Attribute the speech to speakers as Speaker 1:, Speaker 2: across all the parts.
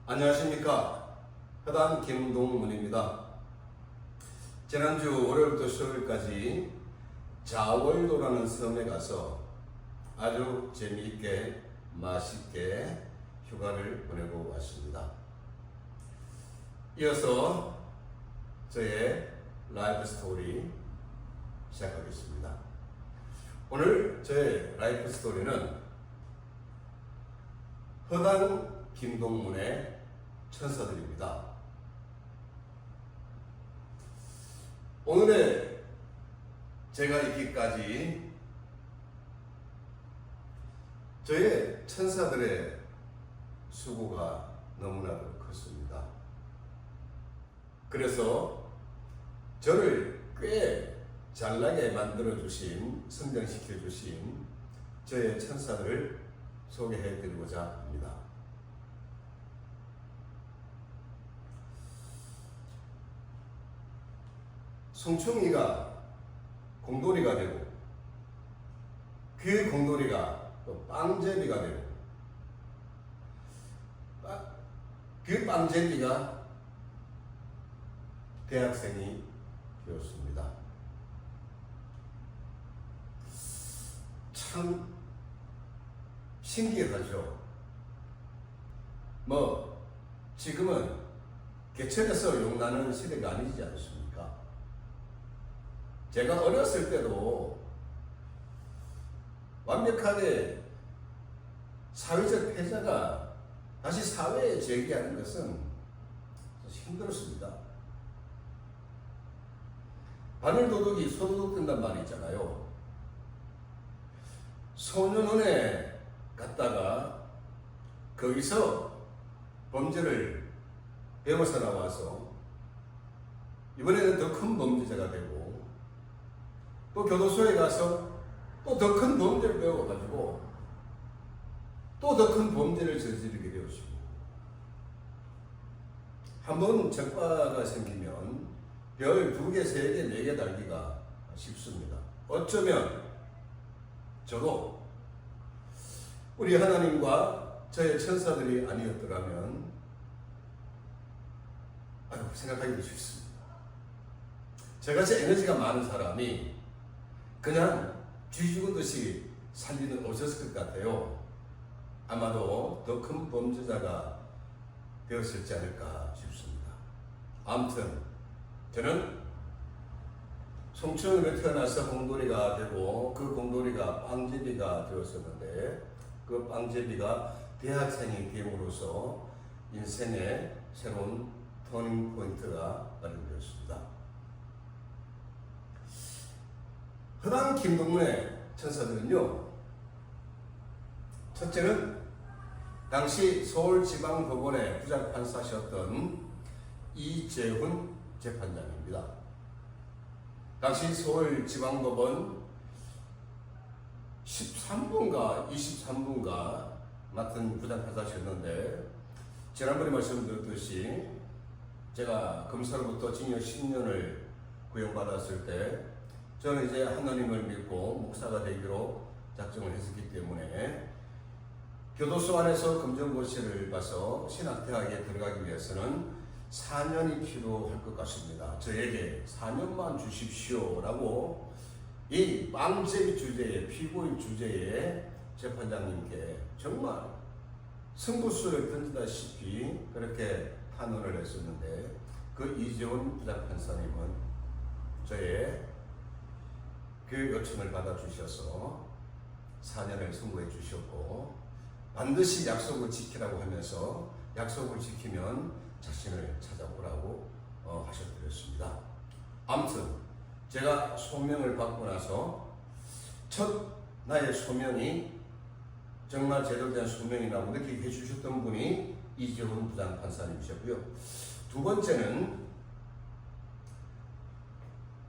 Speaker 1: 안녕하십니까. 허단 김동문입니다. 지난주 월요일부터 수요일까지 자월도라는 섬에 가서 아주 재미있게 맛있게 휴가를 보내고 왔습니다. 이어서 저의 라이프 스토리 시작하겠습니다. 오늘 저의 라이프 스토리는 허단 김동문의 천사들입니다. 오늘의 제가 있기까지 저의 천사들의 수고가 너무나도 컸습니다. 그래서 저를 꽤 잘나게 만들어주신, 성장시켜주신 저의 천사들을 소개해드리고자 합니다. 송충이가 공돌이가 되고 그 공돌이가 또 빵제비가 되고 그 빵제비가 대학생이 되었습니다. 참 신기하죠. 지금은 개천에서 용나는 시대가 아니지 않습니까? 제가 어렸을 때도 완벽하게 사회적 패자가 다시 사회에 재기하는 것은 힘들었습니다. 바늘도둑이 소도둑 된단 말이 있잖아요. 소년원에 갔다가 거기서 범죄를 배워서 나와서 이번에는 더 큰 범죄자가 되고 또 교도소에 가서 또 더 큰 범죄를 배워가지고 또 더 큰 범죄를 저지르게 되었고 한번 적과가 생기면 별 2개, 3개, 4개 달기가 쉽습니다. 어쩌면 저도 우리 하나님과 저의 천사들이 아니었더라면 생각하기도 쉽습니다. 저같이 에너지가 많은 사람이 그냥 쥐 죽은 듯이 살리는 없었을 것 같아요. 아마도 더 큰 범죄자가 되었을지 않을까 싶습니다. 아무튼 저는 송천으로 태어나서 공돌이가 되고 그 공돌이가 빵제비가 되었었는데 그 빵제비가 대학생이 됨으로써 인생의 새로운 터닝 포인트가 마련되었습니다. 허단 김동문의 천사들은요, 첫째는 당시 서울지방법원의 부장판사셨던 이재훈 재판장입니다. 당시 서울지방법원 13분가 23분가 맡은 부장판사셨는데 지난번에 말씀드렸듯이 제가 검사로부터 징역 10년을 구형받았을 때 저는 이제 하나님을 믿고 목사가 되기로 작정을 했었기 때문에 교도소 안에서 검정고시를 봐서 신학대학에 들어가기 위해서는 4년이 필요할 것 같습니다. 저에게 4년만 주십시오라고 이 빵제비 주제에, 피고인 주제에 재판장님께 정말 승부수를 던지다시피 그렇게 탄원을 했었는데 그 이재훈 부장판사님은 저의 그 요청을 받아주셔서 4년을 선고해 주셨고 반드시 약속을 지키라고 하면서 약속을 지키면 자신을 찾아오라고 하셔드렸습니다. 아무튼 제가 소명을 받고 나서 첫 나의 소명이 정말 제대로 된 소명이라고 느끼게 해주셨던 분이 이재훈 부장판사님이셨고요. 두 번째는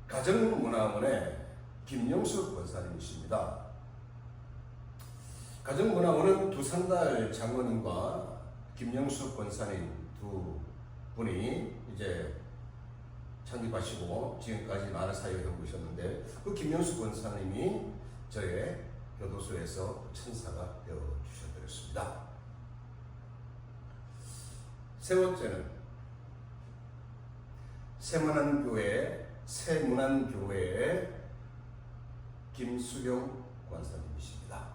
Speaker 1: 가정문화원의 김영숙 권사님이십니다. 가정문화원은 두산달 장로님과 김영숙 권사님 두 분이 이제 창립하시고 지금까지 많은 사역을 하고 계셨는데 그 김영숙 권사님이 저의 교도소에서 천사가 되어 주셔드렸습니다. 세 번째는 세문안교회의 김수경 권사님이십니다.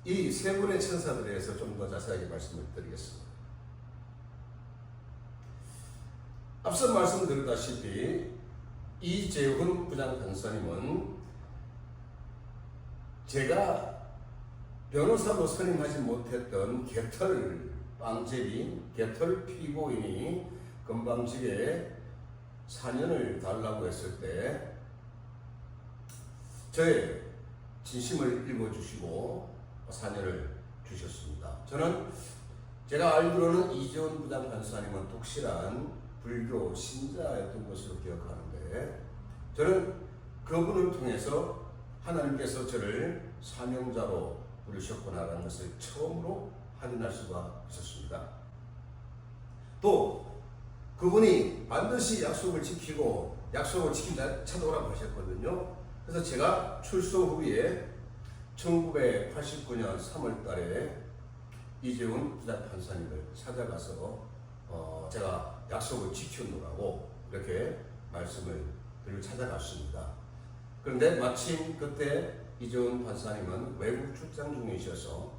Speaker 1: 이 세 분의 천사들에 대해서 좀 더 자세하게 말씀을 드리겠습니다. 앞서 말씀드렸다시피 이재훈 부장판사님은 제가 변호사로 선임하지 못했던 개털 피고인이 건방지게 4년을 달라고 했을 때 저의 진심을 읽어주시고 4년을 주셨습니다. 저는 제가 알기로는 이재훈 부장판사님은 독실한 불교 신자였던 것으로 기억하는데 저는 그분을 통해서 하나님께서 저를 사명자로 부르셨구나라는 것을 처음으로 확인할 수가 있었습니다. 또 그분이 반드시 약속을 지키고 약속을 지킨다 찾아오라고 하셨거든요. 그래서 제가 출소 후에 1989년 3월 달에 이재훈 부장판사님을 찾아가서 제가 약속을 지켜놓으라고 이렇게 말씀을 드리고 찾아갔습니다. 그런데 마침 그때 이재훈 판사님은 외국 출장 중이셔서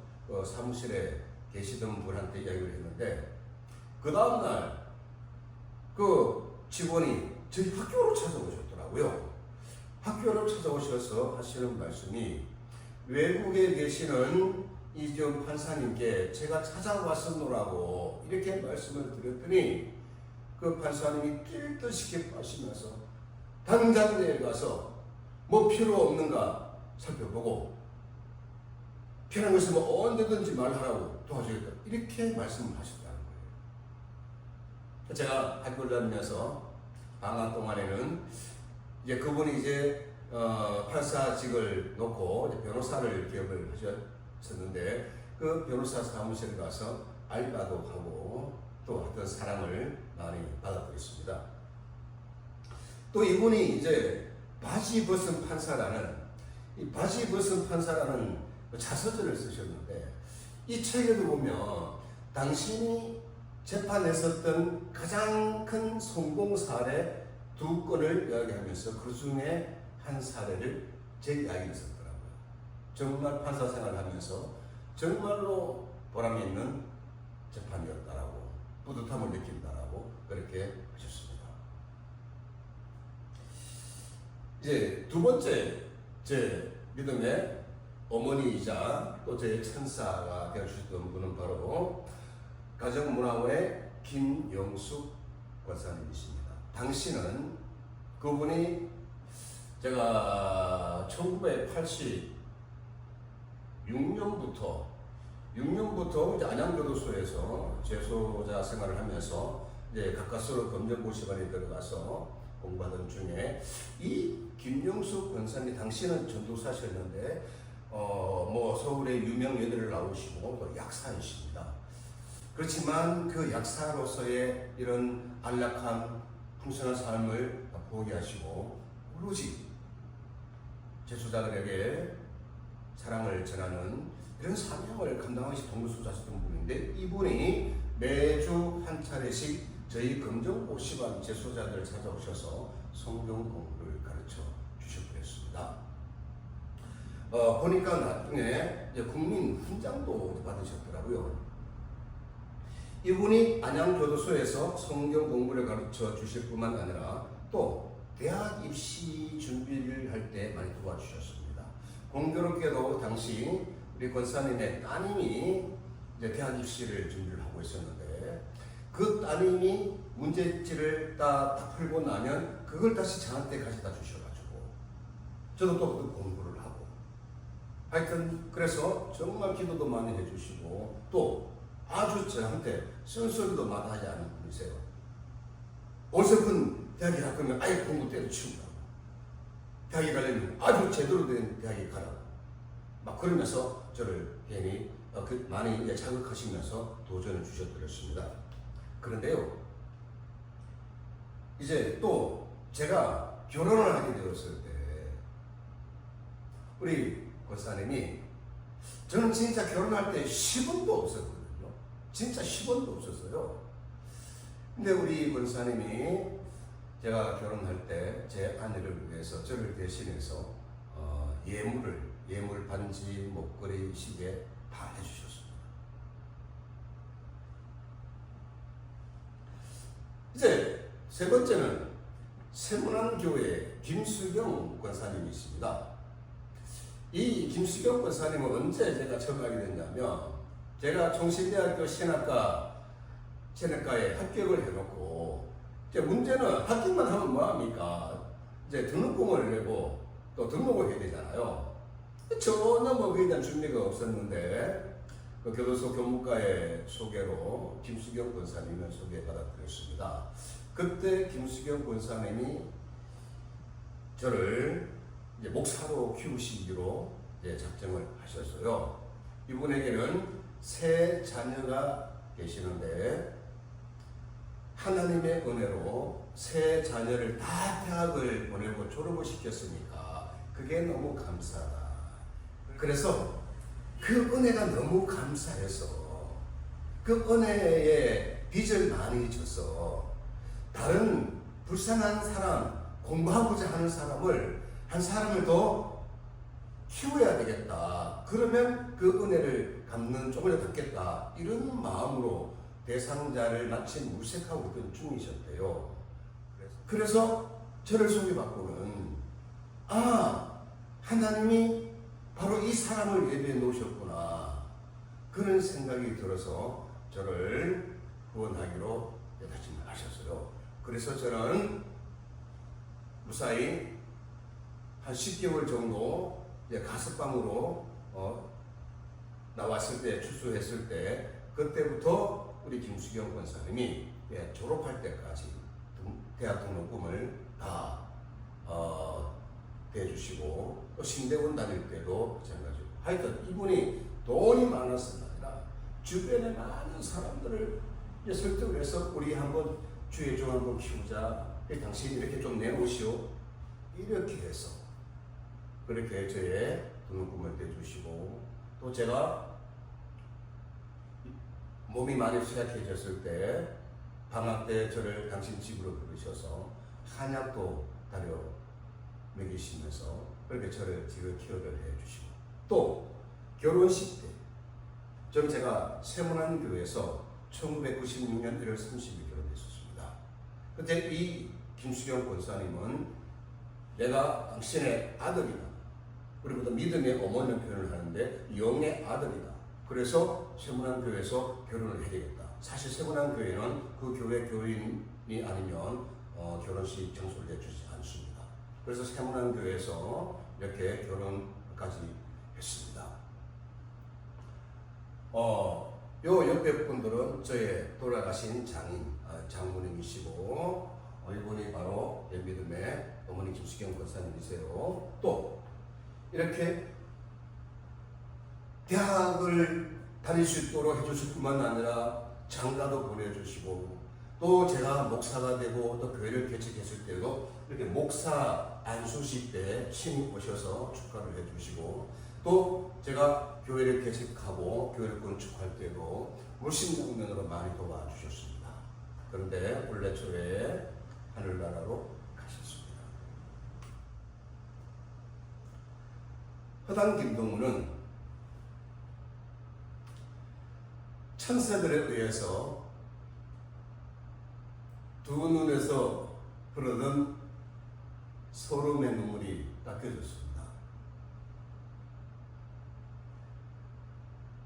Speaker 1: 사무실에 계시던 분한테 이야기를 했는데 그 다음날 그 직원이 저희 학교로 찾아오셨더라고요. 학교로 찾아오셔서 하시는 말씀이 외국에 계시는 이재훈 판사님께 제가 찾아왔었노라고 이렇게 말씀을 드렸더니 그 판사님이 뛸 듯이 기뻐하시면서 당장 내려가서 뭐 필요 없는가 살펴보고 필요한 것을 뭐 언제든지 말하라고 도와주겠다 이렇게 말씀을 하셨다는 거예요. 제가 학교를 다니면서 방학 동안에는 이제 그분이 이제 판사직을 놓고 이제 변호사를 개업을 하셨었는데 그 변호사 사무실에 가서 알바도 하고 또 어떤 사랑을 많이 받았습니다. 또 이분이 이제 바지 벗은 판사라는 자서전을 쓰셨는데 이 책에도 보면 당신이 재판했었던 가장 큰 성공 사례 2건을 이야기하면서 그 중에 한 사례를 제 이야기를 썼더라고요. 정말 판사 생활하면서 정말로 보람이 있는 재판이었다라고 뿌듯함을 느낀다라고 그렇게 하셨습니다. 이제 두 번째 제 믿음의 어머니이자 또 제 천사가 되어주셨던 분은 바로 가정문화원의 김영숙 권사님이십니다. 당시는 그분이 제가 1986년부터 이제 안양교도소에서 재소자 생활을 하면서 이제 가까스로 검정고시반에 들어가서 공부하던 중에 이 김영숙 권사님 당시는 전도사셨는데 뭐 서울의 유명 여대를 나오시고 또 약사이십니다. 그렇지만 그 약사로서의 이런 안락한 풍성한 삶을 포기하시고 오로지 재소자들에게 사랑을 전하는 이런 사명을 감당하시 동료소자셨던 분인데 이분이 매주 한 차례씩 저희 검정고시반 재소자들을 찾아오셔서 성경 공부를 가르쳐 주셨습니다. 보니까 나중에 국민 훈장도 받으셨더라고요. 이분이 안양교도소에서 성경 공부를 가르쳐 주실 뿐만 아니라 또 대학 입시 준비를 할 때 많이 도와주셨습니다. 공교롭게도 당시 우리 권사님의 따님이 이제 대학 입시를 준비를 하고 있었는데 그 따님이 문제지를 다 풀고 나면 그걸 다시 저한테 가져다 주셔가지고 저도 또 그 공부를 하고 하여튼 그래서 정말 기도도 많이 해주시고 또 아주 저한테 쓴소리도 마다하지 않은 분이세요. 어설픈 대학에 갈 거면 아예 공부 때려치운다고. 대학에 가려면 아주 제대로 된 대학에 가라고. 막 그러면서 저를 괜히 많이 자극하시면서 도전을 주셨더랬습니다. 그런데요, 이제 또 제가 결혼을 하게 되었을 때 우리 권사님이 저는 진짜 결혼할 때 10원도 없었거든요. 진짜 10원도 없었어요. 근데 우리 권사님이 제가 결혼할 때 제 아내를 위해서 저를 대신해서 예물 반지, 목걸이, 시계 다 해주셨습니다. 이제 세 번째는 세문안교회 김수경 권사님이십니다. 이 김수경 권사님은 언제 제가 처음 알게 됐냐면, 제가 총신대학교 신학과에 합격을 해놓고, 이제 문제는 합격만 하면 뭐합니까? 이제 등록금을 내고 또 등록을 해야 되잖아요. 전혀 뭐 그에 대한 준비가 없었는데, 그 교도소 교무과의 소개로 김수경 권사님을 소개받아드렸습니다. 그때 김수경 권사님이 저를 이제 목사로 키우시기로 이제 작정을 하셨어요. 이분에게는 세 자녀가 계시는데, 하나님의 은혜로 세 자녀를 다 대학을 보내고 졸업을 시켰으니까 그게 너무 감사하다. 그래서 그 은혜가 너무 감사해서 그 은혜에 빚을 많이 져서 다른 불쌍한 사람, 공부하고자 하는 사람을 한 사람을 더 키워야 되겠다. 그러면 그 은혜를 갚는 쪽을 갚겠다. 이런 마음으로 대상자를 마치 물색하고 있던 중이셨대요. 그래서 저를 소개받고는, 하나님이 바로 이 사람을 예배해 놓으셨구나, 그런 생각이 들어서 저를 후원하기로 다짐을 하셨어요. 그래서 저는 무사히 한 10개월 정도 가석방으로 나왔을 때, 출소했을 때, 그때부터 우리 김수경 권사님이 졸업할 때까지 대학 등록금을 다 대주시고, 또 신대원 다닐 때도 마찬가지고, 하여튼 이분이 돈이 많았을 아니라 주변에 많은 사람들을 설득을 해서 우리 한번 주의 종 한번 키우자, 당신 이렇게 좀 내놓으시오, 이렇게 해서 그렇게 저의 등록금을 대주시고, 또 제가 몸이 많이 쇠약해졌을 때 방학 때 저를 당신 집으로 부르셔서 한약도 다려 먹이시면서 그렇게 저를 키워를 해주시고, 또 결혼식 때 저는 제가 세문안교회에서 1996년 1월 30일 결혼했었습니다. 그때 이 김수경 권사님은 내가 당신의 아들이다, 그리고 또 믿음의 어머니를 표현을 하는데 영의 아들이다, 그래서 세문안교회에서 결혼을 해야 되겠다. 사실 세문안교회는 그 교회 교인이 아니면 결혼식 장소를 내주지 않습니다. 그래서 세문안교회에서 이렇게 결혼까지 했습니다. 요 옆에 분들은 저의 돌아가신 장모님이시고, 이분이 바로 내 믿음의 어머니 김수경 권사님이세요. 또 이렇게 대학을 다닐 수 있도록 해주실 뿐만 아니라 장가도 보내주시고, 또 제가 목사가 되고 또 교회를 개척했을 때도 이렇게 목사 안수식 때 친히 오셔서 축하를 해주시고, 또 제가 교회를 개척하고 교회를 건축할 때도 물심양면으로 많이 도와주셨습니다. 그런데 올해 초에 하늘나라로 가셨습니다. 허당 김동무는 천사들에 의해서 두 눈에서 흐르던 소름의 눈물이 닦여졌습니다.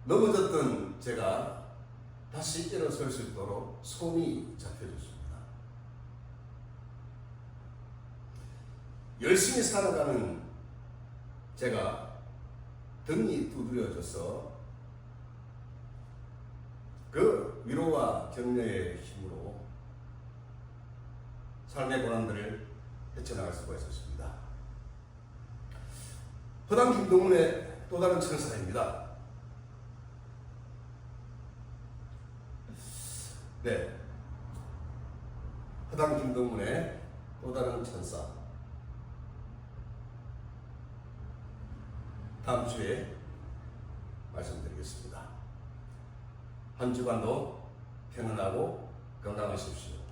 Speaker 1: 넘어졌던 제가 다시 일어설 수 있도록 손이 잡혀졌습니다. 열심히 살아가는 제가 등이 두드려져서 그 위로와 격려의 힘으로 삶의 고난들을 헤쳐나갈 수가 있었습니다. 허당 김동문의 또 다른 천사입니다. 네, 허당 김동문의 또 다른 천사, 다음 주에 말씀드리겠습니다. 한 주간도 평안하고 건강하십시오.